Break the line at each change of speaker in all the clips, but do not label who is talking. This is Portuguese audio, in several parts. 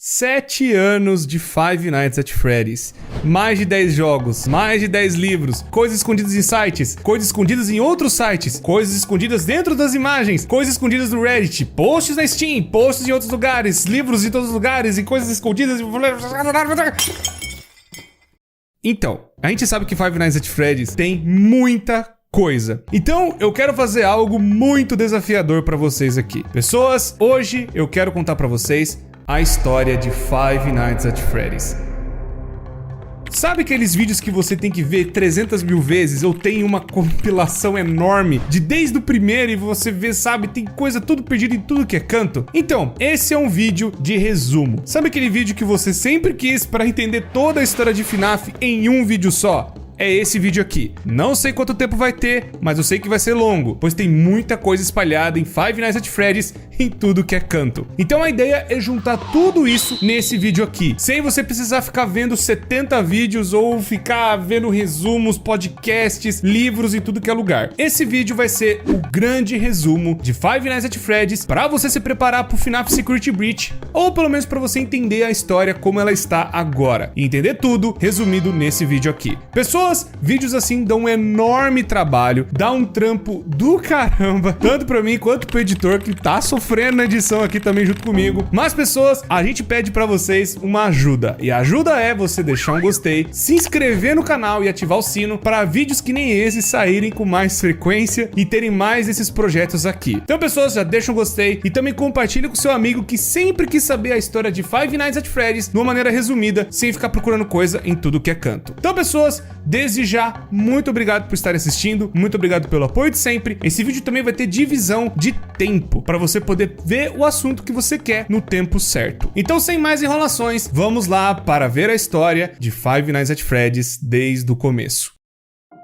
7 anos de Five Nights at Freddy's. Mais de 10 jogos, mais de 10 livros, coisas escondidas em sites, coisas escondidas em outros sites, coisas escondidas dentro das imagens, coisas escondidas no Reddit, posts na Steam, posts em outros lugares, livros em todos os lugares e coisas escondidas... Então, a gente sabe que Five Nights at Freddy's tem muita coisa. Então, eu quero fazer algo muito desafiador pra vocês aqui. Pessoas, hoje eu quero contar pra vocês a história de Five Nights at Freddy's. Sabe aqueles vídeos que você tem que ver 300 mil vezes ou tem uma compilação enorme de desde o primeiro e você vê, sabe, tem coisa tudo perdida em tudo que é canto? Então, esse é um vídeo de resumo. Sabe aquele vídeo que você sempre quis para entender toda a história de FNAF em um vídeo só? É esse vídeo aqui. Não sei quanto tempo vai ter, mas eu sei que vai ser longo, pois tem muita coisa espalhada em Five Nights at Freddy's em tudo que é canto. Então a ideia é juntar tudo isso nesse vídeo aqui, sem você precisar ficar vendo 70 vídeos ou ficar vendo resumos, podcasts, livros em tudo que é lugar. Esse vídeo vai ser o grande resumo de Five Nights at Freddy's para você se preparar pro FNAF Security Breach, ou pelo menos para você entender a história como ela está agora, e entender tudo resumido nesse vídeo aqui. Pessoal, vídeos assim dão um enorme trabalho, dá um trampo do caramba, tanto pra mim quanto pro editor que tá sofrendo na edição aqui também junto comigo. Mas pessoas, a gente pede pra vocês uma ajuda, e a ajuda é você deixar um gostei, se inscrever no canal e ativar o sino para vídeos que nem esse saírem com mais frequência e terem mais desses projetos aqui. Então pessoas, já deixa um gostei e também compartilha com seu amigo que sempre quis saber a história de Five Nights at Freddy's de uma maneira resumida, sem ficar procurando coisa em tudo que é canto. Então pessoas, desde já, muito obrigado por estar assistindo, muito obrigado pelo apoio de sempre. Esse vídeo também vai ter divisão de tempo, para você poder ver o assunto que você quer no tempo certo. Então, sem mais enrolações, vamos lá para ver a história de Five Nights at Freddy's desde o começo.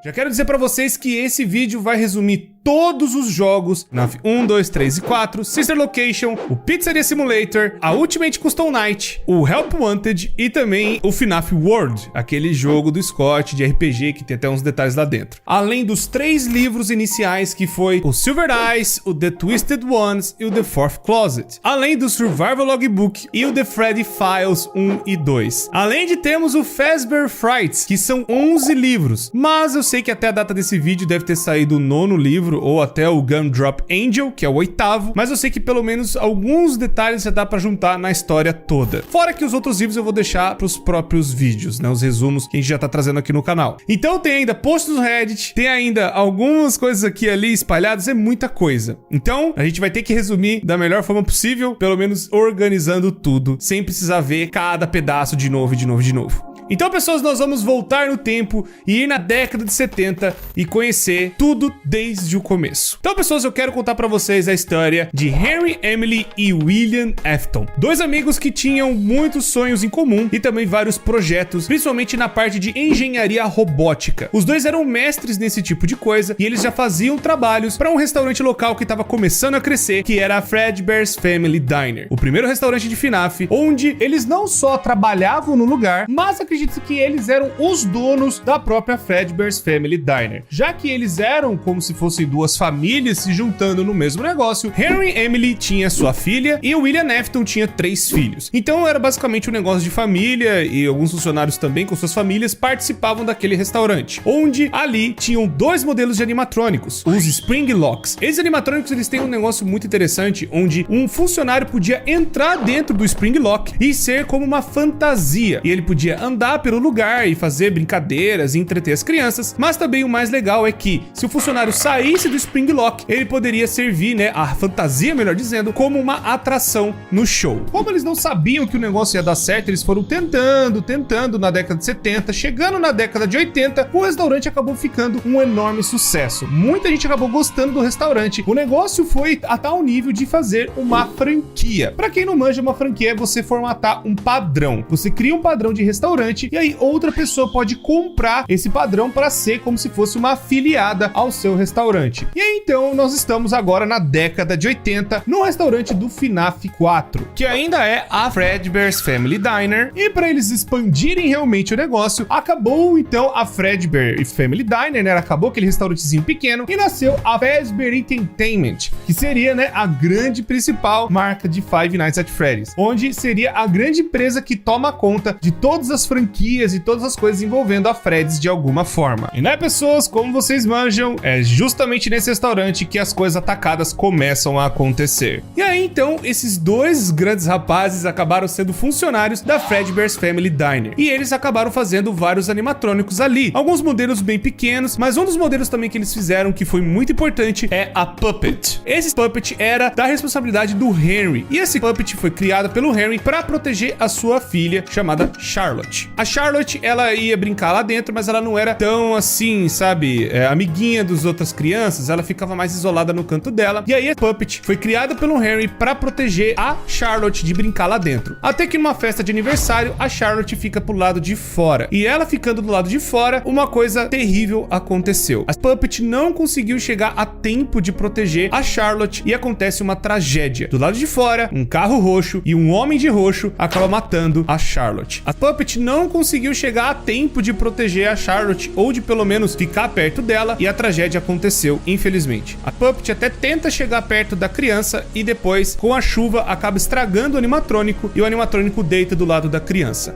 Já quero dizer para vocês que esse vídeo vai resumir todos os jogos, FNAF 1, 2, 3 e 4, Sister Location, o Pizzeria Simulator, a Ultimate Custom Night, o Help Wanted e também o FNAF World, aquele jogo do Scott de RPG que tem até uns detalhes lá dentro. Além dos 3 livros iniciais que foi o Silver Eyes, o The Twisted Ones e o The Fourth Closet. Além do Survival Logbook e o The Freddy Files 1 e 2. Além de termos o Fazbear Frights, que são 11 livros, mas eu sei que até a data desse vídeo deve ter saído o 9º livro, ou até o Gumdrop Angel, que é o 8º, mas eu sei que pelo menos alguns detalhes já dá pra juntar na história toda. Fora que os outros livros eu vou deixar pros próprios vídeos, né, os resumos que a gente já tá trazendo aqui no canal. Então tem ainda posts no Reddit, tem ainda algumas coisas aqui e ali espalhadas, é muita coisa. Então a gente vai ter que resumir da melhor forma possível, pelo menos organizando tudo, sem precisar ver cada pedaço de novo, de novo, de novo. Então, pessoas, nós vamos voltar no tempo e ir na década de 70 e conhecer tudo desde o começo. Então, pessoas, eu quero contar pra vocês a história de Henry, Emily e William Afton. 2 amigos que tinham muitos sonhos em comum e também vários projetos, principalmente na parte de engenharia robótica. Os 2 eram mestres nesse tipo de coisa e eles já faziam trabalhos para um restaurante local que estava começando a crescer, que era a Fredbear's Family Diner. O primeiro restaurante de FNAF, onde eles não só trabalhavam no lugar, mas acredito que eles eram os donos da própria Fredbear's Family Diner. Já que eles eram como se fossem 2 famílias se juntando no mesmo negócio, Henry Emily tinha sua filha e o William Afton tinha 3 filhos. Então era basicamente um negócio de família e alguns funcionários também com suas famílias participavam daquele restaurante, onde ali tinham 2 modelos de animatrônicos, os Spring Locks. Esses animatrônicos eles têm um negócio muito interessante, onde um funcionário podia entrar dentro do Spring Lock e ser como uma fantasia, e ele podia andar pelo lugar e fazer brincadeiras e entreter as crianças, mas também o mais legal é que se o funcionário saísse do Spring Lock, ele poderia servir, né, a fantasia, melhor dizendo, como uma atração no show. Como eles não sabiam que o negócio ia dar certo, eles foram tentando na década de 70, chegando na década de 80, o restaurante acabou ficando um enorme sucesso. Muita gente acabou gostando do restaurante. O negócio foi a tal nível de fazer uma franquia. Pra quem não manja, uma franquia é você formatar um padrão. Você cria um padrão de restaurante restaurante, e aí outra pessoa pode comprar esse padrão para ser como se fosse uma afiliada ao seu restaurante. E aí então nós estamos agora na década de 80 no restaurante do FNAF 4, que ainda é a Fredbear's Family Diner, e para eles expandirem realmente o negócio, acabou então a Fredbear Family Diner, né? Acabou aquele restaurantezinho pequeno e nasceu a Fazbear Entertainment, que seria, né, a grande principal marca de Five Nights at Freddy's, onde seria a grande empresa que toma conta de todas as franquias e todas as coisas envolvendo a Freddy's de alguma forma. E né, pessoas, como vocês manjam, é justamente nesse restaurante que as coisas atacadas começam a acontecer. E aí então esses dois grandes rapazes acabaram sendo funcionários da Fredbear's Family Diner, e eles acabaram fazendo vários animatrônicos ali, alguns modelos bem pequenos, mas um dos modelos também que eles fizeram que foi muito importante é a Puppet. Esse Puppet era da responsabilidade do Henry, e esse Puppet foi criado pelo Henry para proteger a sua filha chamada Charlotte. A Charlotte, ela ia brincar lá dentro, mas ela não era tão assim, sabe, amiguinha das outras crianças, ela ficava mais isolada no canto dela, e aí a Puppet foi criada pelo Henry para proteger a Charlotte de brincar lá dentro. Até que numa festa de aniversário, a Charlotte fica pro lado de fora, e ela ficando do lado de fora, uma coisa terrível aconteceu. A Puppet não conseguiu chegar a tempo de proteger a Charlotte e acontece uma tragédia. Do lado de fora, um carro roxo e um homem de roxo acaba matando a Charlotte. A Puppet não conseguiu chegar a tempo de proteger a Charlotte, ou de pelo menos ficar perto dela, e a tragédia aconteceu, infelizmente. A Puppet até tenta chegar perto da criança e depois, com a chuva, acaba estragando o animatrônico e o animatrônico deita do lado da criança.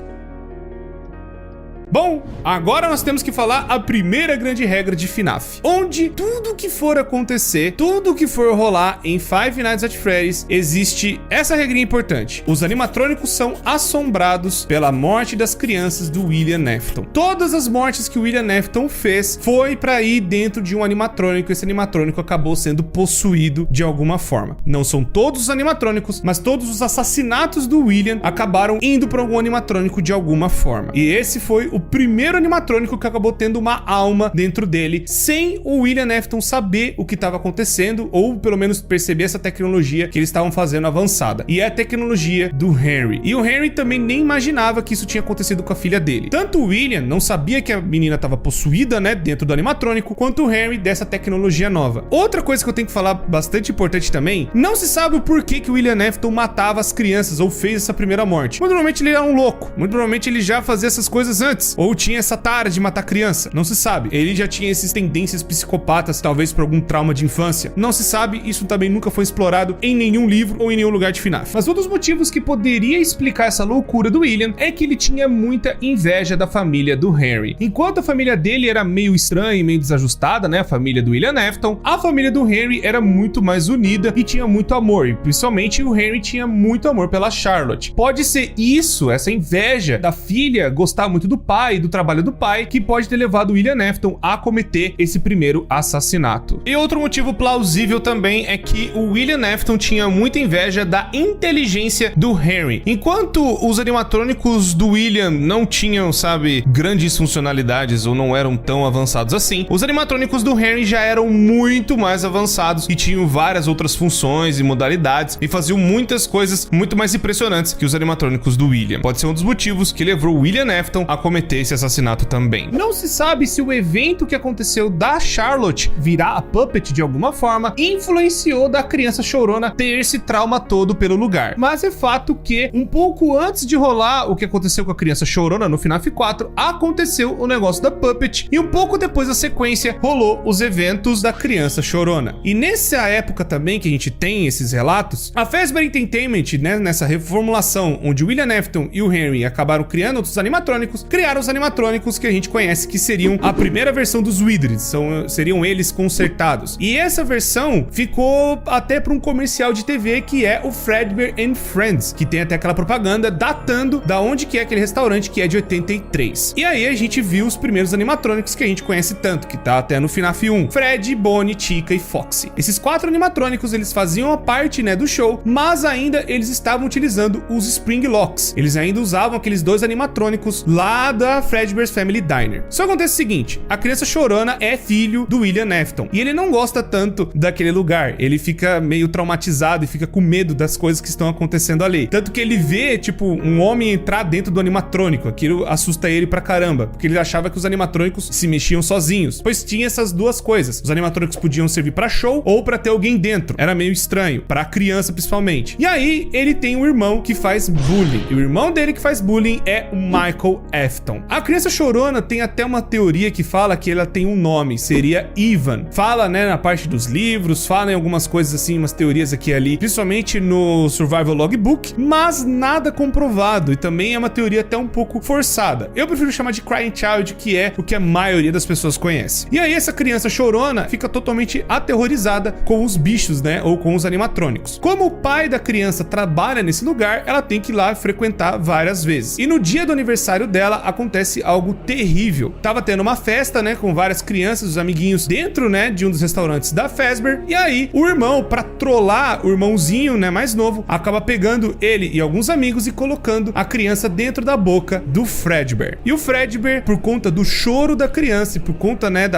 Bom, agora nós temos que falar a primeira grande regra de FNAF, onde tudo que for acontecer, tudo que for rolar em Five Nights at Freddy's, existe essa regrinha importante: os animatrônicos são assombrados pela morte das crianças do William Afton. Todas as mortes que o William Afton fez foi pra ir dentro de um animatrônico. Esse animatrônico acabou sendo possuído de alguma forma. Não são todos os animatrônicos, mas todos os assassinatos do William acabaram indo pra algum animatrônico de alguma forma. E esse foi o primeiro animatrônico que acabou tendo uma alma dentro dele, sem o William Afton saber o que estava acontecendo, ou pelo menos perceber essa tecnologia que eles estavam fazendo avançada. E é a tecnologia do Henry. E o Henry também nem imaginava que isso tinha acontecido com a filha dele. Tanto o William não sabia que a menina estava possuída, né, dentro do animatrônico, quanto o Henry dessa tecnologia nova. Outra coisa que eu tenho que falar bastante importante também: não se sabe o porquê que o William Afton matava as crianças ou fez essa primeira morte. Muito provavelmente ele era um louco. Muito provavelmente ele já fazia essas coisas antes, ou tinha essa tara de matar criança. Não se sabe. Ele já tinha essas tendências psicopatas, talvez por algum trauma de infância. Não se sabe. Isso também nunca foi explorado em nenhum livro ou em nenhum lugar de FNAF. Mas um dos motivos que poderia explicar essa loucura do William é que ele tinha muita inveja da família do Henry. Enquanto a família dele era meio estranha e meio desajustada, né, a família do William Afton, a família do Henry era muito mais unida e tinha muito amor. E principalmente o Henry tinha muito amor pela Charlotte. Pode ser isso, essa inveja da filha gostar muito do pai, do trabalho do pai, que pode ter levado o William Afton a cometer esse primeiro assassinato. E outro motivo plausível também é que o William Afton tinha muita inveja da inteligência do Henry. Enquanto os animatrônicos do William não tinham, sabe, grandes funcionalidades ou não eram tão avançados assim, os animatrônicos do Henry já eram muito mais avançados e tinham várias outras funções e modalidades e faziam muitas coisas muito mais impressionantes que os animatrônicos do William. Pode ser um dos motivos que levou o William Afton a cometer esse assassinato também. Não se sabe se o evento que aconteceu da Charlotte virar a Puppet de alguma forma influenciou da criança chorona ter esse trauma todo pelo lugar. Mas é fato que um pouco antes de rolar o que aconteceu com a criança chorona no FNAF 4, aconteceu o negócio da Puppet, e um pouco depois da sequência rolou os eventos da criança chorona. E nessa época também que a gente tem esses relatos, a Fazbear Entertainment, né, nessa reformulação onde o William Afton e o Henry acabaram criando outros animatrônicos, criaram os animatrônicos que a gente conhece, que seriam a primeira versão dos Wizards, seriam eles consertados. E essa versão ficou até para um comercial de TV que é o Fredbear and Friends, que tem até aquela propaganda datando da onde que é aquele restaurante, que é de 83. E aí a gente viu os primeiros animatrônicos que a gente conhece tanto, que tá até no FNAF 1, Fred, Bonnie, Chica e Foxy. Esses 4 animatrônicos, eles faziam a parte, né, do show, mas ainda eles estavam utilizando os Spring Locks. Eles ainda usavam aqueles 2 animatrônicos lá da Fredbear's Family Diner. Só acontece o seguinte, a criança chorona é filho do William Afton, e ele não gosta tanto daquele lugar, ele fica meio traumatizado e fica com medo das coisas que estão acontecendo ali. Tanto que ele vê, tipo, um homem entrar dentro do animatrônico, aquilo assusta ele pra caramba, porque ele achava que os animatrônicos se mexiam sozinhos, pois tinha essas duas coisas, os animatrônicos podiam servir pra show ou pra ter alguém dentro, era meio estranho, pra criança principalmente. E aí, ele tem um irmão que faz bullying, e o irmão dele que faz bullying é o Michael Afton. A criança chorona tem até uma teoria que fala que ela tem um nome, seria Ivan. Fala, né, na parte dos livros, fala em algumas coisas assim, umas teorias aqui e ali, principalmente no Survival Logbook, mas nada comprovado, e também é uma teoria até um pouco forçada. Eu prefiro chamar de Crying Child, que é o que a maioria das pessoas conhece. E aí essa criança chorona fica totalmente aterrorizada com os bichos, né, ou com os animatrônicos. Como o pai da criança trabalha nesse lugar, ela tem que ir lá frequentar várias vezes. E no dia do aniversário dela acontece algo terrível. Tava tendo uma festa, né, com várias crianças, os amiguinhos dentro, né, de um dos restaurantes da Fazbear. E aí o irmão, pra trollar o irmãozinho, né, mais novo, acaba pegando ele e alguns amigos e colocando a criança dentro da boca do Fredbear. E o Fredbear, por conta do choro da criança e por conta, né,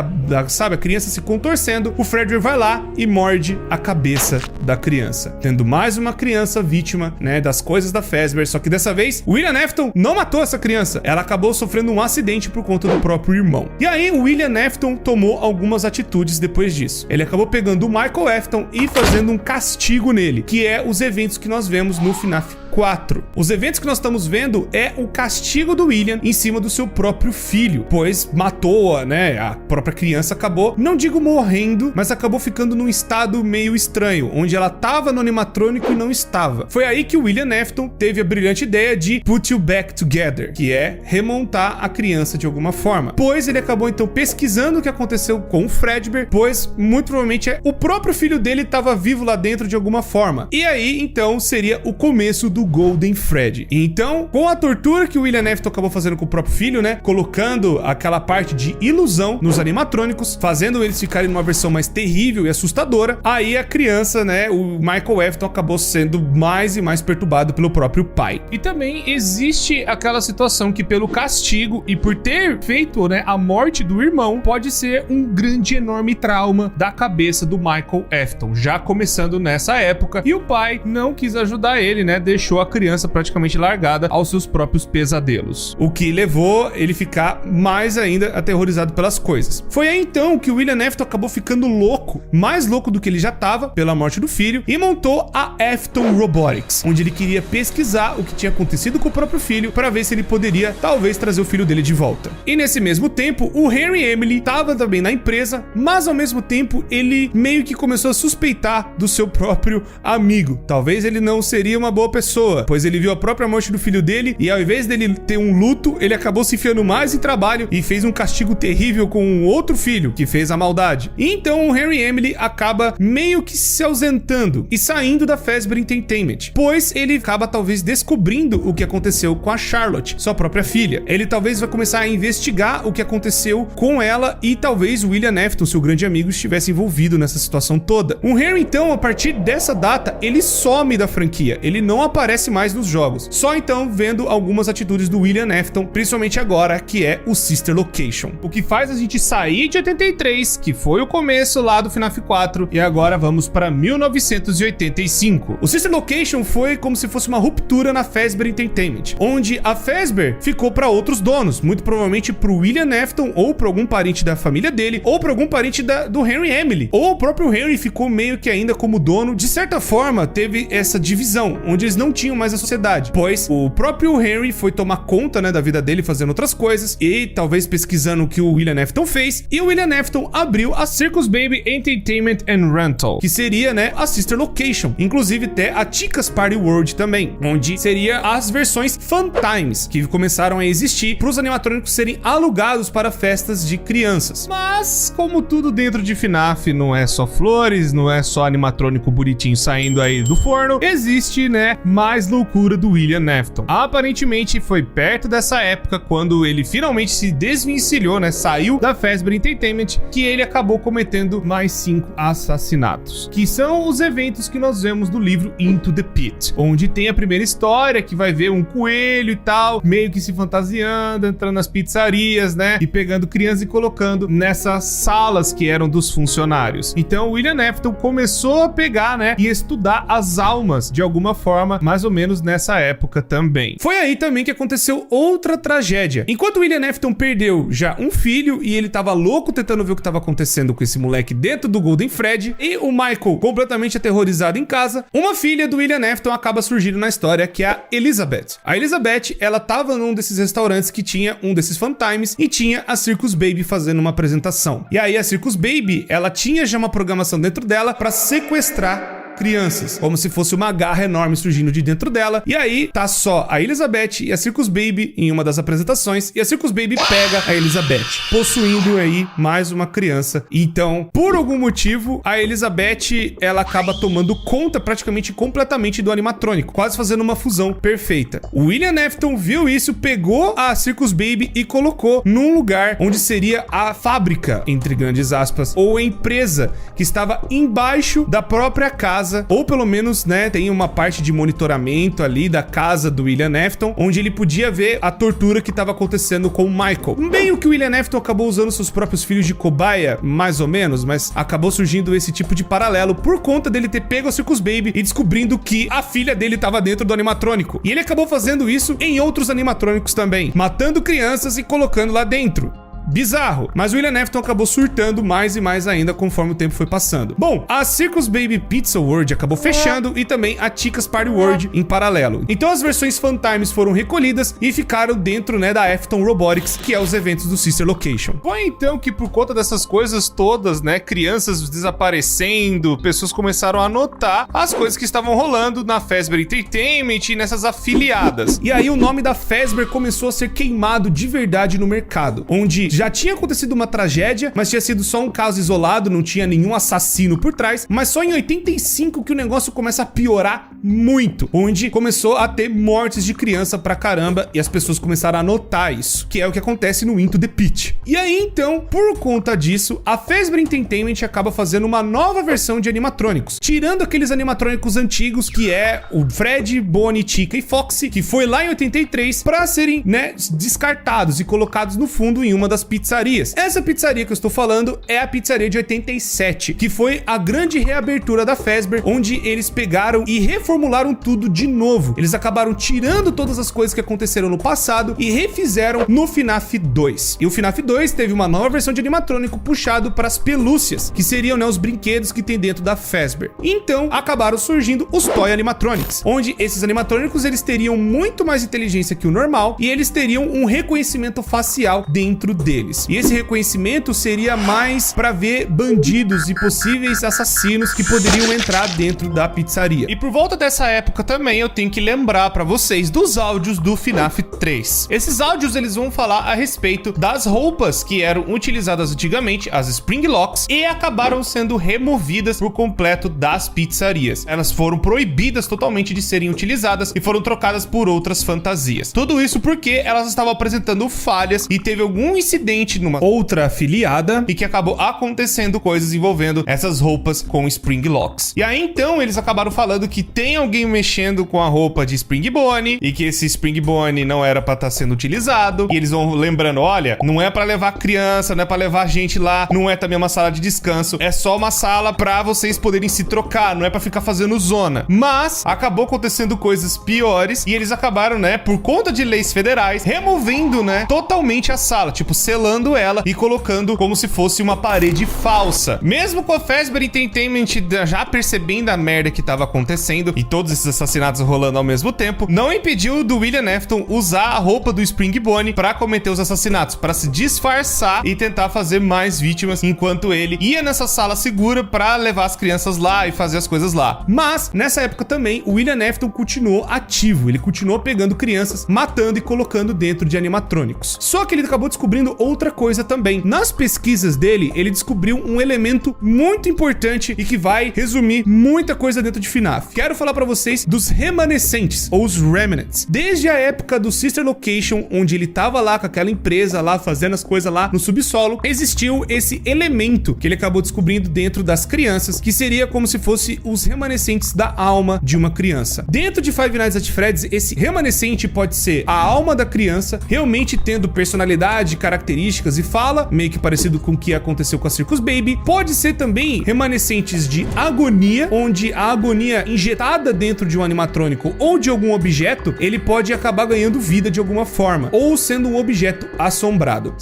sabe, a criança se contorcendo, o Fredbear vai lá e morde a cabeça da criança, tendo mais uma criança vítima, né, das coisas da Fazbear. Só que dessa vez, o William Afton não matou essa criança, ela acabou sofrendo um acidente por conta do próprio irmão. E aí o William Afton tomou algumas atitudes depois disso. Ele acabou pegando o Michael Afton e fazendo um castigo nele, que é os eventos que nós vemos no FNAF 4. Os eventos que nós estamos vendo é o castigo do William em cima do seu próprio filho, pois matou, né, a própria criança acabou, não digo morrendo, mas acabou ficando num estado meio estranho, onde ela tava no animatrônico e não estava. Foi aí que o William Afton teve a brilhante ideia de put you back together, que é remontar a criança de alguma forma, pois ele acabou então pesquisando o que aconteceu com o Fredbear, pois muito provavelmente o próprio filho dele estava vivo lá dentro de alguma forma. E aí então seria o começo do Golden Freddy. Então, com a tortura que o William Afton acabou fazendo com o próprio filho, né, colocando aquela parte de ilusão nos animatrônicos, fazendo eles ficarem numa versão mais terrível e assustadora, aí a criança, né, o Michael Afton acabou sendo mais e mais perturbado pelo próprio pai. E também existe aquela situação que pelo castigo e por ter feito, né, a morte do irmão, pode ser um grande, enorme trauma da cabeça do Michael Afton, já começando nessa época, e o pai não quis ajudar ele, né, deixou a criança praticamente largada aos seus próprios pesadelos, o que levou ele ficar mais ainda aterrorizado pelas coisas. Foi aí então que o William Afton acabou ficando louco, mais louco do que ele já estava pela morte do filho, e montou a Afton Robotics, onde ele queria pesquisar o que tinha acontecido com o próprio filho para ver se ele poderia talvez trazer o filho dele de volta. E nesse mesmo tempo, o Henry Emily estava também na empresa, mas ao mesmo tempo ele meio que começou a suspeitar do seu próprio amigo. Talvez ele não seria uma boa pessoa, pois ele viu a própria morte do filho dele e ao invés dele ter um luto, ele acabou se enfiando mais em trabalho e fez um castigo terrível com um outro filho que fez a maldade. E então o Henry Emily acaba meio que se ausentando e saindo da Fazbear Entertainment, pois ele acaba talvez descobrindo o que aconteceu com a Charlotte, sua própria filha. Ele talvez vai começar a investigar o que aconteceu com ela e talvez o William Afton, seu grande amigo, estivesse envolvido nessa situação toda. O Henry então, a partir dessa data, ele some da franquia, ele não aparece mais nos jogos, só então vendo algumas atitudes do William Afton, principalmente agora, que é o Sister Location. O que faz a gente sair de 83, que foi o começo lá do FNAF 4, e agora vamos para 1985. O Sister Location foi como se fosse uma ruptura na Fazbear Entertainment, onde a Fazbear ficou para outros donos, muito provavelmente para o William Afton, ou para algum parente da família dele, ou para algum parente do Henry Emily, ou o próprio Henry ficou meio que ainda como dono. De certa forma, teve essa divisão, onde eles não tinham mais a sociedade, pois o próprio Henry foi tomar conta, né, da vida dele, fazendo outras coisas, e talvez pesquisando o que o William Afton fez, e o William Afton abriu a Circus Baby Entertainment and Rental, que seria, né, a Sister Location, inclusive até a Chica's Party World também, onde seria as versões Fun Times, que começaram a existir para os animatrônicos serem alugados para festas de crianças. Mas, como tudo dentro de FNAF não é só flores, não é só animatrônico bonitinho saindo aí do forno, existe, né, mais loucura do William Afton. Aparentemente foi perto dessa época, quando ele finalmente se desvencilhou, né, saiu da Fazbear Entertainment, que ele acabou cometendo mais 5 assassinatos, que são os eventos que nós vemos no livro Into the Pit, onde tem a primeira história, que vai ver um coelho e tal, meio que se fantasiando, entrando nas pizzarias, né, e pegando crianças e colocando nessas salas que eram dos funcionários. Então o William Afton começou a pegar, né, e estudar as almas de alguma forma, mais ou menos nessa época também. Foi aí também que aconteceu outra tragédia. Enquanto o William Afton perdeu já um filho e ele tava louco tentando ver o que tava acontecendo com esse moleque dentro do Golden Freddy, e o Michael completamente aterrorizado em casa, uma filha do William Afton acaba surgindo na história, que é a Elizabeth. A Elizabeth, ela tava num desses restaurantes que tinha um desses Fun Times e tinha a Circus Baby fazendo uma apresentação. E aí a Circus Baby, ela tinha já uma programação dentro dela pra sequestrar crianças, como se fosse uma garra enorme surgindo de dentro dela. E aí tá só a Elizabeth e a Circus Baby em uma das apresentações, e a Circus Baby pega a Elizabeth, possuindo aí mais uma criança. Então, por algum motivo, a Elizabeth, ela acaba tomando conta praticamente completamente do animatrônico, quase fazendo uma fusão perfeita. O William Afton viu isso, pegou a Circus Baby e colocou num lugar onde seria a fábrica, entre grandes aspas, ou a empresa que estava embaixo da própria casa, ou pelo menos, né, tem uma parte de monitoramento ali da casa do William Afton, onde ele podia ver a tortura que estava acontecendo com o Michael. Meio que o William Afton acabou usando seus próprios filhos de cobaia, mais ou menos, mas acabou surgindo esse tipo de paralelo por conta dele ter pego a Circus Baby e descobrindo que a filha dele estava dentro do animatrônico. E ele acabou fazendo isso em outros animatrônicos também, matando crianças e colocando lá dentro. Bizarro, mas o William Afton acabou surtando mais e mais ainda conforme o tempo foi passando. Bom, a Circus Baby Pizza World acabou fechando e também a Chica's Party World em paralelo. Então as versões Fun Times foram recolhidas e ficaram dentro, né, da Afton Robotics, que é os eventos do Sister Location. Foi então que por conta dessas coisas todas, né, crianças desaparecendo, pessoas começaram a notar as coisas que estavam rolando na Fazbear Entertainment e nessas afiliadas. E aí o nome da Fazbear começou a ser queimado de verdade no mercado, onde já tinha acontecido uma tragédia, mas tinha sido só um caso isolado, não tinha nenhum assassino por trás, mas só em 85 que o negócio começa a piorar muito, onde começou a ter mortes de criança pra caramba e as pessoas começaram a notar isso, que é o que acontece no Into the Pit. E aí então, por conta disso, a Fazbear Entertainment acaba fazendo uma nova versão de animatrônicos, tirando aqueles animatrônicos antigos, que é o Fred, Bonnie, Chica e Foxy, que foi lá em 83, pra serem, né, descartados e colocados no fundo em uma das pizzarias. Essa pizzaria que eu estou falando é a pizzaria de 87, que foi a grande reabertura da Fazbear, onde eles pegaram e reformularam tudo de novo. Eles acabaram tirando todas as coisas que aconteceram no passado e refizeram no FNAF 2. E o FNAF 2 teve uma nova versão de animatrônico puxado para as pelúcias, que seriam, né, os brinquedos que tem dentro da Fazbear. Então acabaram surgindo os Toy Animatronics, onde esses animatrônicos eles teriam muito mais inteligência que o normal e eles teriam um reconhecimento facial dentro deles. E esse reconhecimento seria mais para ver bandidos e possíveis assassinos que poderiam entrar dentro da pizzaria. E por volta dessa época também eu tenho que lembrar para vocês dos áudios do FNAF 3. Esses áudios eles vão falar a respeito das roupas que eram utilizadas antigamente, as Spring Locks, e acabaram sendo removidas por completo das pizzarias. Elas foram proibidas totalmente de serem utilizadas e foram trocadas por outras fantasias. Tudo isso porque elas estavam apresentando falhas e teve algum incidente numa outra afiliada e que acabou acontecendo coisas envolvendo essas roupas com Spring Locks. E aí então eles acabaram falando que tem alguém mexendo com a roupa de Spring Bonnie e que esse Spring Bonnie não era pra estar sendo utilizado. E eles vão lembrando, olha, não é pra levar criança, não é pra levar gente lá, não é também uma sala de descanso, é só uma sala pra vocês poderem se trocar, não é pra ficar fazendo zona. Mas acabou acontecendo coisas piores e eles acabaram, né, por conta de leis federais, removendo, né, totalmente a sala, tipo, selando ela e colocando como se fosse uma parede falsa. Mesmo com a Fazbear Entertainment já percebendo a merda que tava acontecendo e todos esses assassinatos rolando ao mesmo tempo, não impediu do William Afton usar a roupa do Spring Bonnie pra cometer os assassinatos, pra se disfarçar e tentar fazer mais vítimas, enquanto ele ia nessa sala segura pra levar as crianças lá e fazer as coisas lá. Mas, nessa época também, o William Afton continuou ativo, ele continuou pegando crianças, matando e colocando dentro de animatrônicos. Só que ele acabou descobrindo outra coisa também. Nas pesquisas dele, ele descobriu um elemento muito importante e que vai resumir muita coisa dentro de FNAF. Quero falar pra vocês dos remanescentes, ou os remnants. Desde a época do Sister Location, onde ele tava lá com aquela empresa lá, fazendo as coisas lá no subsolo, existiu esse elemento que ele acabou descobrindo dentro das crianças, que seria como se fosse os remanescentes da alma de uma criança. Dentro de Five Nights at Freddy's, esse remanescente pode ser a alma da criança, realmente tendo personalidade, características e fala, meio que parecido com o que aconteceu com a Circus Baby. Pode ser também remanescentes de agonia, onde a agonia injetada dentro de um animatrônico ou de algum objeto, ele pode acabar ganhando vida de alguma forma, ou sendo um objeto assombrado.